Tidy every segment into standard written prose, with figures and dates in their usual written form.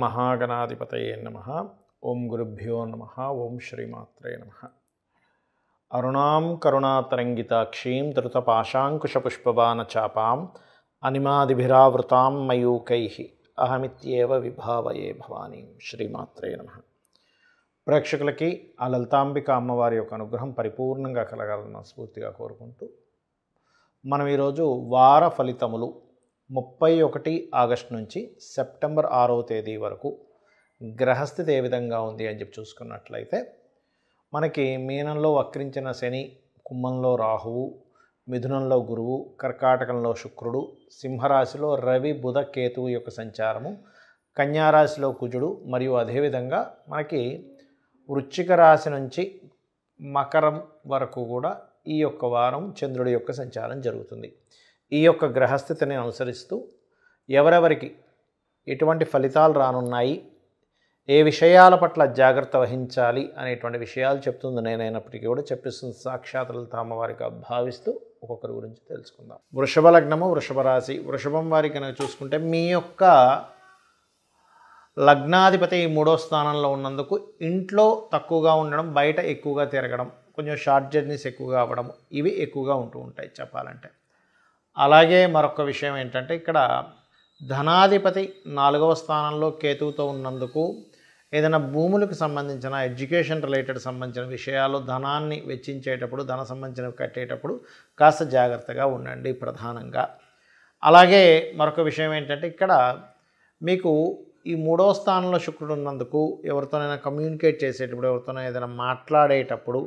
మహాగణాధిపతయే నమః. ఓం గురుభ్యో నమః. ఓం శ్రీమాత్రే నమః. అరుణాం కరుణాతరంగితాక్షీం ధృతపాశాంకుశపుష్పబాణచాపాం అనిమాదిభిరావృతాం మయూకైః అహమిత్యేవ విభావయే భవానీం. శ్రీమాత్రే నమః. ప్రేక్షకులకి ఆ లలితాంబిక అమ్మవారి యొక్క అనుగ్రహం పరిపూర్ణంగా కలగాలని స్ఫూర్తిగా కోరుకుంటూ మనం ఈరోజు వార ఫలితములు 31 ఆగస్టు నుంచి సెప్టెంబర్ 6వ తేదీ వరకు గ్రహస్థితి ఏ విధంగా ఉంది అని చెప్పి చూసుకున్నట్లయితే మనకి మీనంలో వక్రించిన శని, కుంభంలో రాహువు, మిథునంలో గురువు, కర్కాటకంలో శుక్రుడు, సింహరాశిలో రవి, బుధ, కేతువు యొక్క సంచారము, కన్యారాశిలో కుజుడు మరియు అదేవిధంగా మనకి వృశ్చిక రాశి నుంచి మకరం వరకు కూడా ఈ యొక్క వారం చంద్రుడి యొక్క సంచారం జరుగుతుంది. ఈ యొక్క గ్రహస్థితిని అనుసరిస్తూ ఎవరెవరికి ఎటువంటి ఫలితాలు రానున్నాయి, ఏ విషయాల పట్ల జాగ్రత్త వహించాలి అనేటువంటి విషయాలు చెప్తుంది నేనైనప్పటికీ కూడా చెప్పిస్తుంది సాక్షాత్ లలిత అమ్మవారిగా భావిస్తూ ఒక్కొక్కరి గురించి తెలుసుకుందాం. వృషభ లగ్నము, వృషభ రాశి. వృషభం వారికి కనుక చూసుకుంటే మీ యొక్క లగ్నాధిపతి 3వ స్థానంలో ఉన్నందుకు ఇంట్లో తక్కువగా ఉండడం, బయట ఎక్కువగా తిరగడం, కొంచెం షార్ట్ జర్నీస్ ఎక్కువగా అవ్వడం, ఇవి ఎక్కువగా ఉంటూ ఉంటాయి చెప్పాలంటే. అలాగే మరొక విషయం ఏంటంటే ఇక్కడ ధనాధిపతి 4వ స్థానంలో కేతువుతో ఉన్నందుకు ఏదైనా భూములకు సంబంధించిన ఎడ్యుకేషన్ రిలేటెడ్ సంబంధించిన విషయాలు ధనాన్ని వెచ్చించేటప్పుడు, ధన సంబంధించినవి కట్టేటప్పుడు కాస్త జాగ్రత్తగా ఉండండి ప్రధానంగా. అలాగే మరొక విషయం ఏంటంటే ఇక్కడ మీకు ఈ 3వ స్థానంలో శుక్రుడు ఉన్నందుకు ఎవరితోనైనా కమ్యూనికేట్ చేసేటప్పుడు, ఎవరితోనైనా ఏదైనా మాట్లాడేటప్పుడు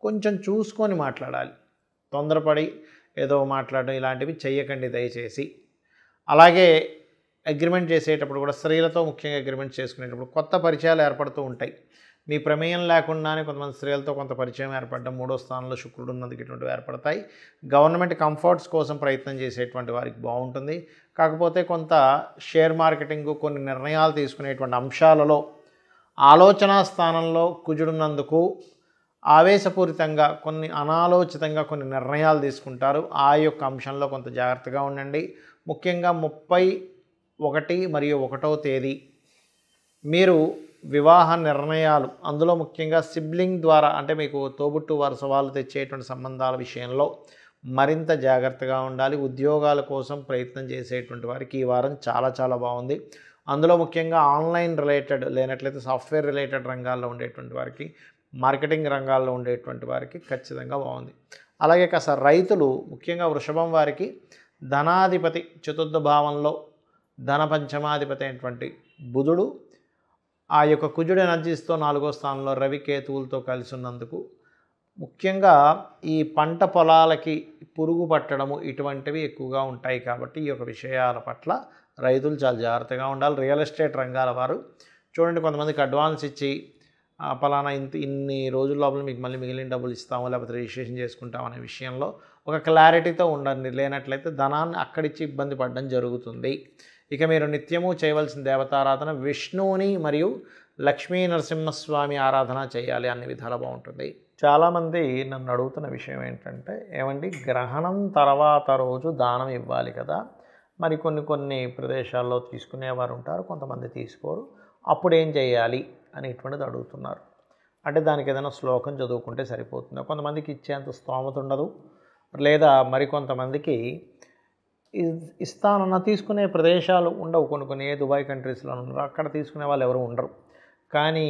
కొంచెం చూసుకొని మాట్లాడాలి. తొందరపడి ఏదో మాట్లాడడం ఇలాంటివి చెయ్యకండి దయచేసి. అలాగే అగ్రిమెంట్ చేసేటప్పుడు కూడా స్త్రీలతో ముఖ్యంగా అగ్రిమెంట్ చేసుకునేటప్పుడు కొత్త పరిచయాలు ఏర్పడుతూ ఉంటాయి. మీ ప్రమేయం లేకుండానే కొంతమంది స్త్రీలతో కొంత పరిచయం ఏర్పడడం, 3వ స్థానంలో శుక్రుడు ఉన్నందుకు ఇటువంటివి ఏర్పడతాయి. గవర్నమెంట్ కంఫర్ట్స్ కోసం ప్రయత్నం చేసేటువంటి వారికి బాగుంటుంది. కాకపోతే కొంత షేర్ మార్కెటింగ్, కొన్ని నిర్ణయాలు తీసుకునేటువంటి అంశాలలో ఆలోచనా స్థానంలో కుజుడున్నందుకు ఆవేశపూరితంగా కొన్ని అనాలోచితంగా కొన్ని నిర్ణయాలు తీసుకుంటారు. ఆ యొక్క అంశంలో కొంత జాగ్రత్తగా ఉండండి. ముఖ్యంగా 31 మరియు 1వ తేదీ మీరు వివాహ నిర్ణయాలు, అందులో ముఖ్యంగా సిబ్లింగ్ ద్వారా అంటే మీకు తోబుట్టు వరుస వాళ్ళు తెచ్చేటువంటి సంబంధాల విషయంలో మరింత జాగ్రత్తగా ఉండాలి. ఉద్యోగాల కోసం ప్రయత్నం చేసేటువంటి వారికి ఈ వారం చాలా చాలా బాగుంది. అందులో ముఖ్యంగా ఆన్లైన్ రిలేటెడ్ లేనట్లయితే సాఫ్ట్వేర్ రిలేటెడ్ రంగాల్లో ఉండేటువంటి వారికి, మార్కెటింగ్ రంగాల్లో ఉండేటువంటి వారికి ఖచ్చితంగా బాగుంది. అలాగే కాస్త రైతులు ముఖ్యంగా వృషభం వారికి ధనాధిపతి 4వ భావంలో, ధన పంచమాధిపతి అయినటువంటి బుధుడు ఆ యొక్క కుజుడు ఎనర్జీస్తో 4వ స్థానంలో రవి, కేతువులతో కలిసి ఉన్నందుకు ముఖ్యంగా ఈ పంట పొలాలకి పురుగు పట్టడము ఇటువంటివి ఎక్కువగా ఉంటాయి. కాబట్టి ఈ యొక్క విషయాల పట్ల రైతులు చాలా జాగ్రత్తగా ఉండాలి. రియల్ ఎస్టేట్ రంగాల వారు చూడండి, కొంతమందికి అడ్వాన్స్ ఇచ్చి పలానా ఇన్ని రోజుల లోపల మీకు మళ్ళీ మిగిలిన డబ్బులు ఇస్తాము, లేకపోతే రిజిస్ట్రేషన్ చేసుకుంటాం అనే విషయంలో ఒక క్లారిటీతో ఉండండి. లేనట్లయితే ధనాన్ని అక్కడిచ్చి ఇబ్బంది పడడం జరుగుతుంది. ఇక మీరు నిత్యము చేయవలసిన దేవతారాధన విష్ణువుని మరియు లక్ష్మీ నరసింహస్వామి ఆరాధన చేయాలి. అన్ని విధాలు బాగుంటుంది. చాలామంది నన్ను అడుగుతున్న విషయం ఏంటంటే, ఏమండి గ్రహణం తర్వాత రోజు దానం ఇవ్వాలి కదా, మరి కొన్ని ప్రదేశాల్లో తీసుకునేవారు ఉంటారు, కొంతమంది తీసుకోరు, అప్పుడు ఏం చేయాలి అనేటువంటిది అడుగుతున్నారు. అంటే దానికి ఏదైనా శ్లోకం చదువుకుంటే సరిపోతుంది. కొంతమందికి ఇచ్చేంత స్తోమత ఉండదు, లేదా మరికొంతమందికి ఇస్తానన్న తీసుకునే ప్రదేశాలు ఉండవు. కొన్ని దుబాయ్ కంట్రీస్లో ఉన్నారు, అక్కడ తీసుకునే వాళ్ళు ఎవరు ఉండరు. కానీ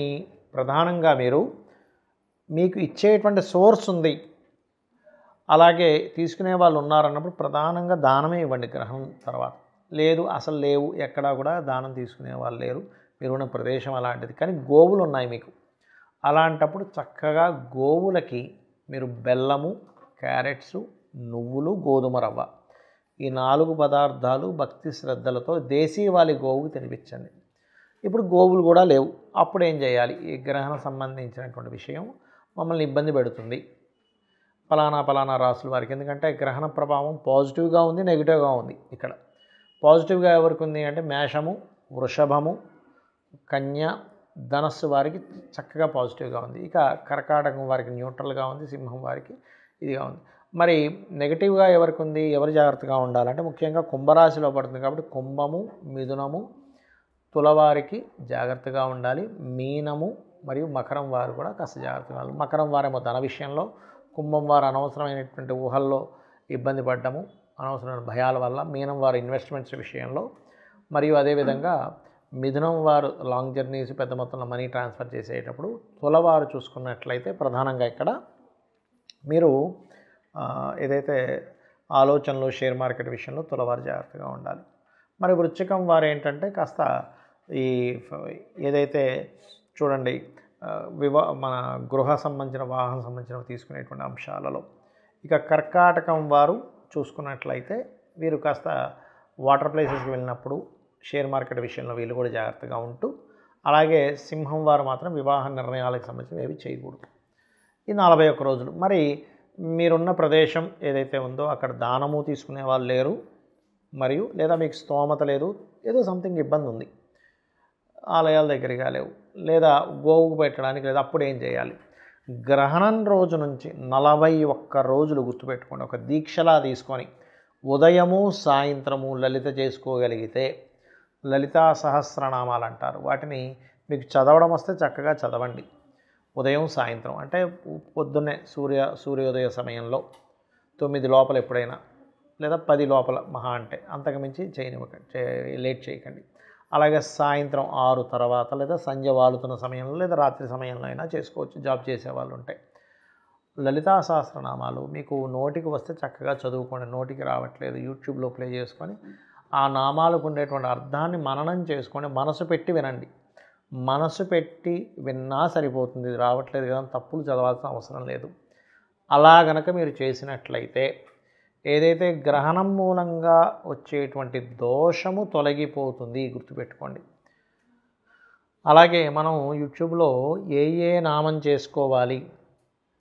ప్రధానంగా మీకు ఇచ్చేటువంటి సోర్స్ ఉంది, అలాగే తీసుకునే వాళ్ళు ఉన్నారన్నప్పుడు ప్రధానంగా దానమే ఇవ్వండి. గ్రహణం తర్వాత లేదు, అసలు లేవు, ఎక్కడా కూడా దానం తీసుకునే వాళ్ళు లేరు, మీరు ఉన్న ప్రదేశం అలాంటిది, కానీ గోవులు ఉన్నాయి మీకు. అలాంటప్పుడు చక్కగా గోవులకి మీరు బెల్లము, క్యారెట్సు, నువ్వులు, గోధుమ రవ్వ ఈ 4 పదార్థాలు భక్తి శ్రద్ధలతో దేశీవాలి గోవుకు తినిపించండి. ఇప్పుడు గోవులు కూడా లేవు, అప్పుడు ఏం చేయాలి? ఈ గ్రహణం సంబంధించినటువంటి విషయం మమ్మల్ని ఇబ్బంది పెడుతుంది పలానా రాసుల వారికి. ఎందుకంటే గ్రహణ ప్రభావం పాజిటివ్గా ఉంది, నెగిటివ్గా ఉంది. ఇక్కడ పాజిటివ్గా ఎవరికి ఉంది అంటే మేషము, వృషభము, కన్య, ధనస్సు వారికి చక్కగా పాజిటివ్గా ఉంది. ఇక కర్కాటకం వారికి న్యూట్రల్గా ఉంది, సింహం వారికి ఇదిగా ఉంది. మరి నెగిటివ్గా ఎవరికి ఉంది, ఎవరు జాగ్రత్తగా ఉండాలంటే ముఖ్యంగా కుంభరాశిలో పడుతుంది కాబట్టి కుంభము, మిథునము, తులవారికి జాగ్రత్తగా ఉండాలి. మీనము మరియు మకరం వారు కూడా కాస్త జాగ్రత్తగా ఉండాలి. మకరం వారేమో ధన విషయంలో, కుంభం వారు అనవసరమైనటువంటి ఊహల్లో ఇబ్బంది పడ్డము, అనవసరమైన భయాల వల్ల, మీనం వారు ఇన్వెస్ట్మెంట్స్ విషయంలో, మరియు అదేవిధంగా మిథునం వారు లాంగ్ జర్నీస్, పెద్ద మొత్తంలో మనీ ట్రాన్స్ఫర్ చేసేటప్పుడు, తులవారు చూసుకున్నట్లయితే ప్రధానంగా ఇక్కడ మీరు ఏదైతే ఆలోచనలు షేర్ మార్కెట్ విషయంలో తులవారు జాగ్రత్తగా ఉండాలి. మరి వృశ్చికం వారు ఏంటంటే కాస్త ఈ ఏదైతే చూడండి మన గృహ సంబంధించిన, వాహనం సంబంధించిన తీసుకునేటువంటి అంశాలలో. ఇక కర్కాటకం వారు చూసుకున్నట్లయితే వీరు కాస్త వాటర్ ప్లేసెస్కి వెళ్ళినప్పుడు షేర్ మార్కెట్ విషయంలో వీళ్ళు కూడా జాగ్రత్తగా ఉంటూ, అలాగే సింహం వారు మాత్రం వివాహ నిర్ణయాలకు సంబంధించి ఏవి చేయకూడదు. ఈ 41 రోజులు. మరి మీరున్న ప్రదేశం ఏదైతే ఉందో అక్కడ దానము తీసుకునే వాళ్ళు లేరు, మరియు లేదా మీకు స్తోమత లేదు, ఏదో సంథింగ్ ఇబ్బంది ఉంది, ఆలయాల దగ్గరగా లేవు, లేదా గోవుకు పెట్టడానికి లేదా, అప్పుడు ఏం చేయాలి? గ్రహణం రోజు నుంచి 41 రోజులు గుర్తుపెట్టుకోండి. ఒక దీక్షలా తీసుకొని ఉదయము సాయంత్రము లలిత చేసుకోగలిగితే, లలితా సహస్రనామాలు అంటారు వాటిని, మీకు చదవడం వస్తే చక్కగా చదవండి. ఉదయం సాయంత్రం అంటే పొద్దున్నే సూర్యోదయ సమయంలో 9 లోపల ఎప్పుడైనా, లేదా 10 లోపల మహా అంటే, అంతకుమించి లేట్ చేయకండి. అలాగే సాయంత్రం 6 తర్వాత, లేదా సంధ్య వాలుతున్న సమయంలో, లేదా రాత్రి సమయంలో అయినా చేసుకోవచ్చు, జాబ్ చేసేవాళ్ళు ఉంటే. లలితా సహస్రనామాలు మీకు నోటికి వస్తే చక్కగా చదువుకోండి. నోటికి రావట్లేదు, యూట్యూబ్లో ప్లే చేసుకొని ఆ నామాలకు ఉండేటువంటి అర్థాన్ని మననం చేసుకొని మనసు పెట్టి వినండి. మనసు పెట్టి విన్నా సరిపోతుంది. రావట్లేదు కదా, తప్పులు చదవాల్సిన అవసరం లేదు. అలా గనక మీరు చేసినట్లయితే ఏదైతే గ్రహణం మూలంగా వచ్చేటువంటి దోషము తొలగిపోతుంది, గుర్తుపెట్టుకోండి. అలాగే మనం యూట్యూబ్లో ఏ నామం చేసుకోవాలి,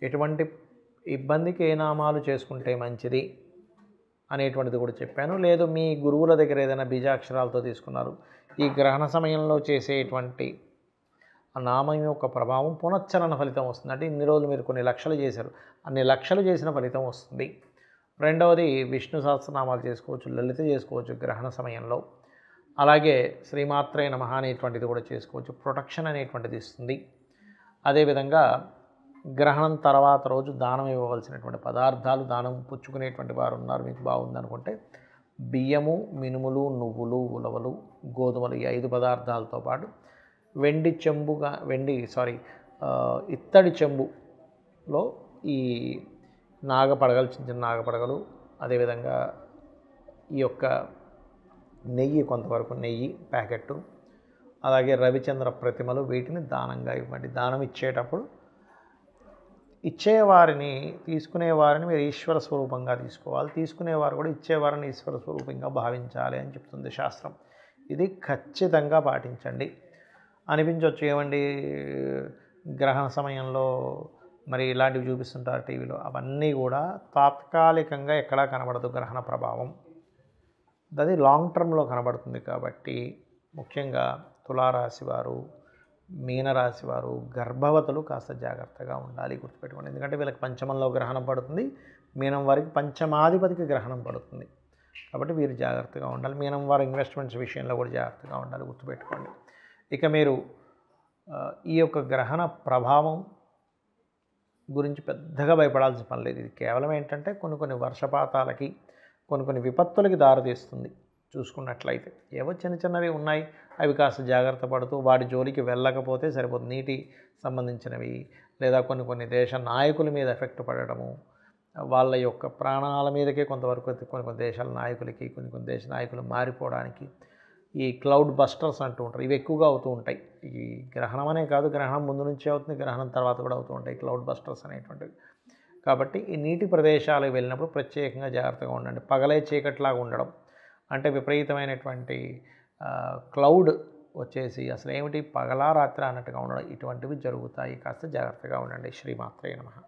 ఎటువంటి ఇబ్బందికి ఏ నామాలు చేసుకుంటే మంచిది అనేటువంటిది కూడా చెప్పాను. లేదు మీ గురువుల దగ్గర ఏదైనా బీజాక్షరాలతో తీసుకున్నారు, ఈ గ్రహణ సమయంలో చేసేటువంటి ఆ నామం యొక్క ప్రభావం పునశ్చరణ ఫలితం వస్తుంది. అంటే ఇన్ని రోజులు మీరు కొన్ని లక్షలు చేశారు, అన్ని లక్షలు చేసిన ఫలితం వస్తుంది. రెండవది విష్ణు సహస్రనామాలు చేసుకోవచ్చు, లలిత చేసుకోవచ్చు గ్రహణ సమయంలో. అలాగే శ్రీమాత్రే నమః అనేటువంటిది కూడా చేసుకోవచ్చు, ప్రొటెక్షన్ అనేటువంటిది ఇస్తుంది. అదేవిధంగా గ్రహణం తర్వాత రోజు దానం ఇవ్వవలసినటువంటి పదార్థాలు, దానం పుచ్చుకునేటువంటి వారు ఉన్నారు, మీకు బాగుందనుకుంటే బియ్యము, మినుములు, నువ్వులు, ఉలవలు, గోధుమలు, ఈ 5 పదార్థాలతో పాటు ఇత్తడి చెంబులో ఈ నాగపడగలు, చిన్న చిన్న నాగపడగలు, అదేవిధంగా ఈ యొక్క నెయ్యి, కొంతవరకు నెయ్యి ప్యాకెట్టు, అలాగే రవిచంద్ర ప్రతిమలు, వీటిని దానంగా ఇవ్వండి. దానం ఇచ్చేటప్పుడు ఇచ్చేవారిని, తీసుకునేవారిని మీరు ఈశ్వర స్వరూపంగా తీసుకోవాలి, తీసుకునేవారు కూడా ఇచ్చేవారిని ఈశ్వర స్వరూపంగా భావించాలి అని చెప్తుంది శాస్త్రం. ఇది ఖచ్చితంగా పాటించండి. అనిపించవచ్చు ఏమండి గ్రహణ సమయంలో మరి ఇలాంటివి చూపిస్తుంటారు టీవీలో, అవన్నీ కూడా తాత్కాలికంగా ఎక్కడా కనబడదు గ్రహణ ప్రభావం, అది లాంగ్ టర్మ్లో కనబడుతుంది. కాబట్టి ముఖ్యంగా తులారాశి వారు, మీనరాశి వారు, గర్భవతులు కాస్త జాగ్రత్తగా ఉండాలి, గుర్తుపెట్టుకోండి. ఎందుకంటే వీళ్ళకి పంచమంలో గ్రహణం పడుతుంది, మీనం వారికి పంచమాధిపతికి గ్రహణం పడుతుంది. కాబట్టి వీరు జాగ్రత్తగా ఉండాలి. మీనం వారు ఇన్వెస్ట్మెంట్స్ విషయంలో కూడా జాగ్రత్తగా ఉండాలి, గుర్తుపెట్టుకోండి. ఇక మీరు ఈ యొక్క గ్రహణ ప్రభావం గురించి పెద్దగా భయపడాల్సిన పని లేదు. ఇది కేవలం ఏంటంటే కొన్ని వర్షపాతాలకి, కొన్ని విపత్తులకి దారితీస్తుంది. చూసుకున్నట్లయితే ఏవో చిన్న చిన్నవి ఉన్నాయి, అవి కాస్త జాగ్రత్త పడుతూ వాటి జోలికి వెళ్ళకపోతే సరిపోతుంది. నీటి సంబంధించినవి, లేదా కొన్ని దేశ నాయకుల మీద ఎఫెక్ట్ పడడము, వాళ్ళ యొక్క ప్రాణాల మీదకే కొంతవరకు కొన్ని దేశాల నాయకులకి, కొన్ని దేశ నాయకులు మారిపోవడానికి ఈ క్లౌడ్ బస్టర్స్ అంటూ ఉంటారు, ఇవి ఎక్కువగా అవుతూ ఉంటాయి. ఈ గ్రహణం అనే కాదు, గ్రహణం ముందు నుంచే అవుతుంది, గ్రహణం తర్వాత కూడా అవుతూ ఉంటాయి క్లౌడ్ బస్టర్స్ అనేటువంటివి. కాబట్టి ఈ నీటి ప్రదేశాలకు వెళ్ళినప్పుడు ప్రత్యేకంగా జాగ్రత్తగా ఉండండి. పగలే చీకట్లాగా ఉండడం, అంటే విపరీతమైనటువంటి క్లౌడ్ వచ్చేసి అసలు ఏమిటి పగలా రాత్రి అన్నట్టుగా ఉండడం, ఇటువంటివి జరుగుతాయి. కాస్త జాగ్రత్తగా ఉండండి. శ్రీమాత్రే నమః.